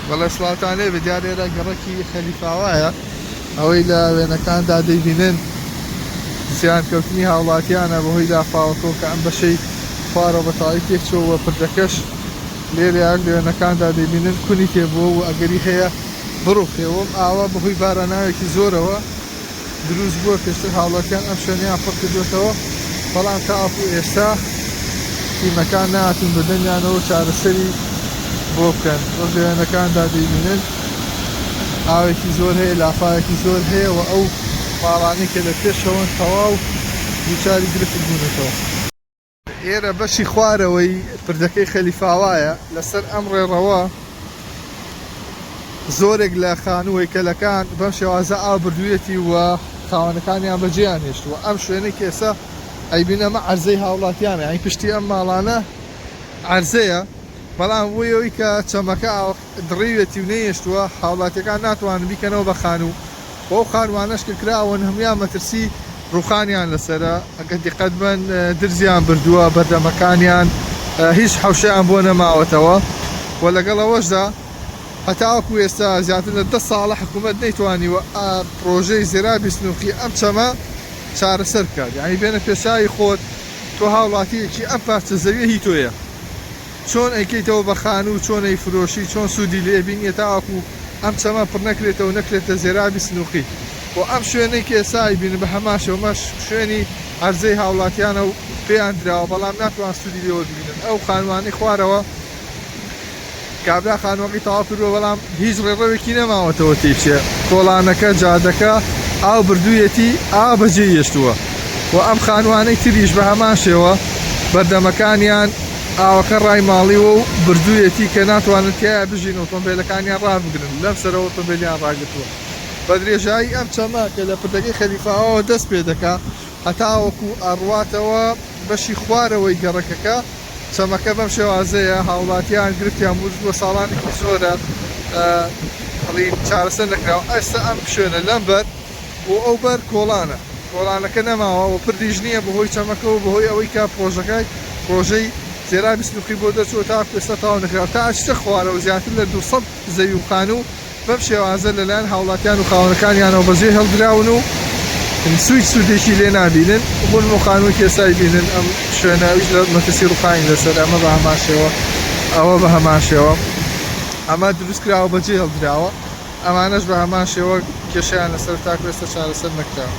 بەڵێ سڵاتانێ بە دیارێرە گەڕەکی خەلیفاوایە ئەوەی لە وێنەکاندا دەیبینن زیانکەوتنی هاوڵاتیانە بەهۆی دافاوەکەوە کە ئەم بەشەی خوارەوە بە تاڵی تێکچۆوە پردەکەش لێرەیان لە وێنەکاندا دەیبینن کونی تێبووە و ئەگەری هەیە بڕوخێەوە ئاوا بەهۆی باراناوێکی زۆرەوە دروست بووە پێشتر هاوڵاتیان ئەم شوێنیان پڕ کردوێتەوە بەڵام تاکو ئێستا تیمەکان نهاتون بەدەمیانەوە چارەسەری بۆ بکەن وەک لە وێنەکاندا دەیبینن ئاوێکی زۆر هەیە لافاوێکی زۆر هەیە و ئەو ماڵانەی کە لە پێشەوەن تەواو دووچاری گرفت بوونەتەوە. ئێرە بەشی خوارەوەی پردەکەی خەلیفاوایە لەسەر ئەم ڕێڕەوە زۆرێک لە خانووەیکەلەکان بەم شێوازە ئاو بردوویەتی وە خاوەنەکانیان بەجێیان هێشتووە. ئەم شوێنەی کە ئێستا ئەیبینەمە عەرزەی هاوڵاتیانە، یعنی پشتی ئەم ماڵانە عەرزەیە، بەڵام بۆیەوەی کە چەمەکە دڕیوێتی و نەهێشتووە هاوڵاتیەکان ناتوانن بیکەنەوە بە خانوو بۆ ئەو خانوانەش کە کراون هەمویان مەترسی ڕوخانیان لەسەرە ئەگەر دیقەت بن درزیان بردووە بەردەمەکانیان هیچ حەوشەیان بۆ نەماوەتەوە و لەگەڵەوەشدا هەتاوەکو ئێستا زیاتر لە 10 ساڵە حکوومەت نەیتوانیوە پرۆژەی زێرابی سنووقی ئەم چەمە چارەسەر بکات. یعنی بێنە پێشایی خۆت تۆ هاوڵاتیەکی ئەم پارچە زەویە هی تۆیە، چۆن ئەیکەیتەوە بە خانوو، چۆن ئەیفرۆشی، چۆن سوودی لێبینیە تاوەکو ئەم چەمە پڕ نەکرێتەوە نەکرێتە زێرابی سنووقی. و ئەم شوێنەی کە ئێستا ئەیبینن بە هەماشەوەمەش شوێنی عەرزەی هاوڵاتیانە و پێیان دراوە بەڵام ناتوان سوودی لێوە ببینن. ئەو خانوانەی خوارەوە کابرا خانووەکەی تەواو کردووە بەڵام هیچ ڕێڕەوێکی نەماوەتەوە تێیچێ، کۆڵانەکە جادەکە ئاو بردوویەتی ئا بەجێ هێشتووە و ئەم خانوانەی تریش بە هەمان شێوە بەردەمەکانیان ئاوەکە ڕای ماڵیوە و بردوویەتی کە ناتوانن تایە بژین ئۆتۆمبیلەکانیان ڕابگرن لەم سەرەوە ئۆتۆمبیلیان ڕاگرتووە. بە درێژایی ئەم چەمە کە لە پردەکەی خەلیفاوەوە دەست پێ دەکا هەتاوەکو ئەڕواتەوە بەشی خوارەوەی گەڕەکەکە چەمەکە بەم شێوازەیە هاوڵاتیان گرفتیان بوو ساڵانێکی زۆرە چارەسەر نەکراوە. ئێستا ئەم شوێنە لەمبەر و ئەو بەر کۆڵانەکە نەماوە و پردیش نییە بەهۆی چەمەکە و بەهۆی ئەوەی کە پرۆژەی زێرابی سنووقی بۆ دەچوە تا ئێستا تاوا نەکراوە تا ئەچتە خوارەوە زیاتر لە 200 زەوی و خانوو بەم شێوازە لەلایەن هاوڵاتیان و خاوەنەکانیانەوە بەجێ هەڵدراون و سوودێکی لێ نابینن بۆن و خانووی ئێستا بینن ئەم شوێنەویش لە مەترسی ڕوخانی لەسەر ئەمە بە هەمان شێوە ئەوە بە هەمان شێوە ئەمە دروست کراوە بەجێ هەڵدراوە، ئەمانەش بە هەمان شێوە کێشیان لەسەر تاکو ئێستا چارەسەر نەکراوە.